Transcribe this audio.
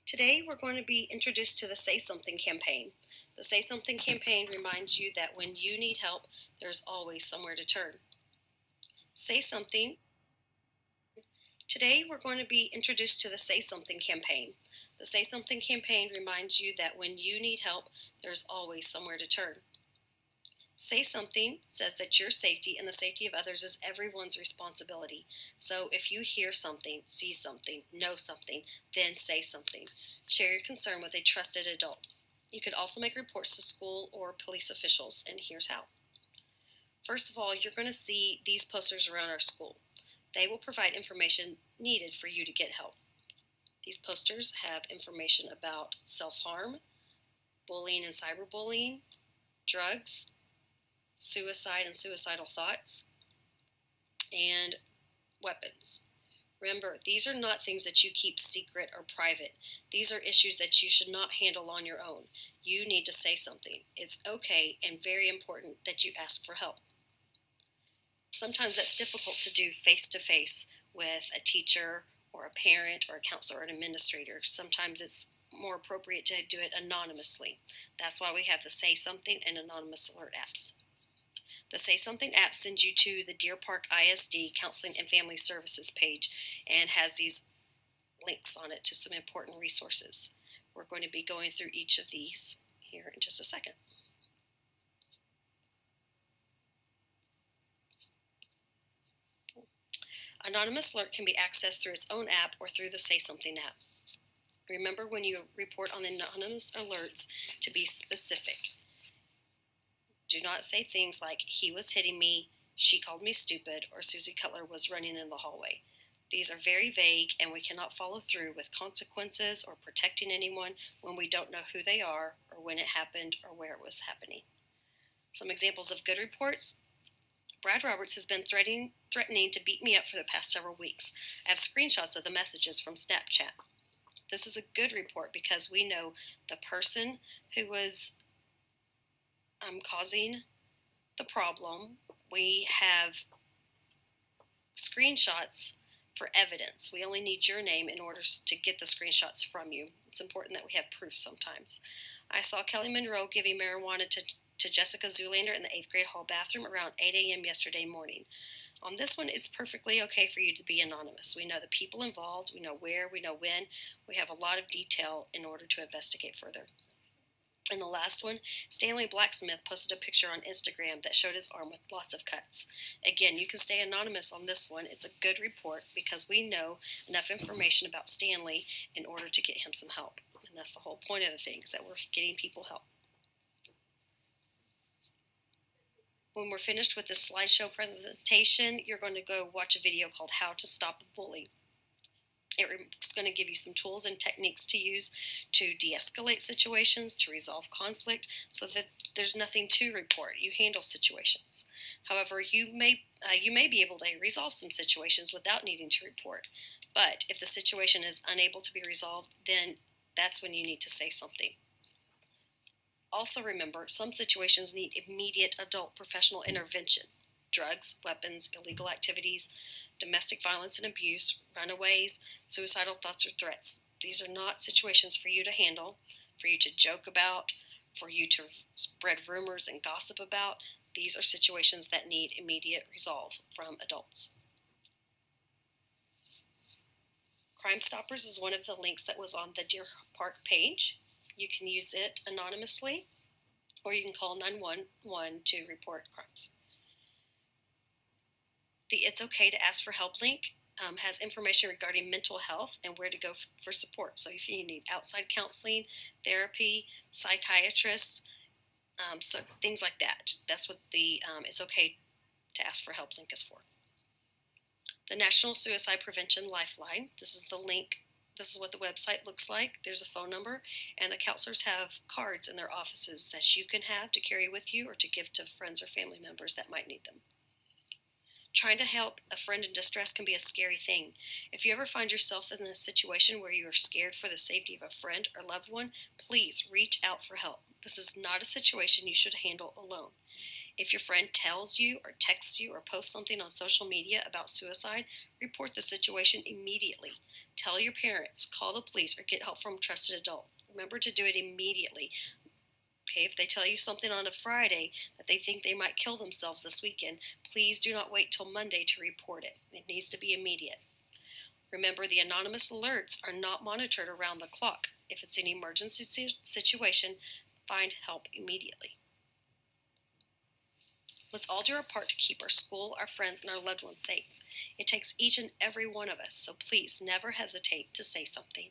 Today we're going to be introduced to the Say Something campaign. The Say Something campaign reminds you that when you need help, there's always somewhere to turn. Say Something. Today we're going to be introduced to the Say Something campaign. The Say Something campaign reminds you that when you need help, there's always somewhere to turn. Say Something says that your safety and the safety of others is everyone's responsibility. So if you hear something, see something, know something, then say something. Share your concern with a trusted adult. You could also make reports to school or police officials, and here's how. First of all, you're going to see these posters around our school. They will provide information needed for you to get help. These posters have information about self-harm, bullying and cyberbullying, drugs, suicide and suicidal thoughts, and weapons. Remember, these are not things that you keep secret or private. These are issues that you should not handle on your own. You need to say something. It's okay and very important that you ask for help. Sometimes that's difficult to do face-to-face with a teacher or a parent or a counselor or an administrator. Sometimes it's more appropriate to do it anonymously. That's why we have the Say Something and Anonymous Alert apps. The Say Something app sends you to the Deer Park ISD Counseling and Family Services page and has these links on it to some important resources. We're going to be going through each of these here in just a second. Anonymous Alert can be accessed through its own app or through the Say Something app. Remember when you report on the anonymous alerts to be specific. Do not say things like, he was hitting me, she called me stupid, or Susie Cutler was running in the hallway. These are very vague and we cannot follow through with consequences or protecting anyone when we don't know who they are or when it happened or where it was happening. Some examples of good reports. Brad Roberts has been threatening to beat me up for the past several weeks. I have screenshots of the messages from Snapchat. This is a good report because we know the person who was causing the problem. We have screenshots for evidence. We only need your name in order to get the screenshots from you. It's important that we have proof sometimes. I saw Kelly Monroe giving marijuana to Jessica Zoolander in the 8th grade hall bathroom around 8 a.m. yesterday morning. On this one, it's perfectly okay for you to be anonymous. We know the people involved, we know where, we know when. We have a lot of detail in order to investigate further. And the last one, Stanley Blacksmith posted a picture on Instagram that showed his arm with lots of cuts. Again, you can stay anonymous on this one. It's a good report because we know enough information about Stanley in order to get him some help. And that's the whole point of the thing, is that we're getting people help. When we're finished with this slideshow presentation, you're going to go watch a video called How to Stop a Bully. It's going to give you some tools and techniques to use to de-escalate situations, to resolve conflict, so that there's nothing to report. You handle situations. However, you may be able to resolve some situations without needing to report. But if the situation is unable to be resolved, then that's when you need to say something. Also remember, some situations need immediate adult professional intervention. Drugs, weapons, illegal activities, domestic violence and abuse, runaways, suicidal thoughts or threats. These are not situations for you to handle, for you to joke about, for you to spread rumors and gossip about. These are situations that need immediate resolve from adults. Crime Stoppers is one of the links that was on the Deer Park page. You can use it anonymously, or you can call 911 to report crimes. The It's Okay to Ask for Help link has information regarding mental health and where to go for support. So if you need outside counseling, therapy, psychiatrists, so things like that. That's what the It's Okay to Ask for Help link is for. The National Suicide Prevention Lifeline. This is the link. This is what the website looks like. There's a phone number, and the counselors have cards in their offices that you can have to carry with you or to give to friends or family members that might need them. Trying to help a friend in distress can be a scary thing. If you ever find yourself in a situation where you are scared for the safety of a friend or loved one, please reach out for help. This is not a situation you should handle alone. If your friend tells you or texts you or posts something on social media about suicide, report the situation immediately. Tell your parents, call the police, or get help from a trusted adult. Remember to do it immediately. Okay, if they tell you something on a Friday that they think they might kill themselves this weekend, please do not wait till Monday to report it. It needs to be immediate. Remember, the anonymous alerts are not monitored around the clock. If it's an emergency situation, find help immediately. Let's all do our part to keep our school, our friends, and our loved ones safe. It takes each and every one of us, so please never hesitate to say something.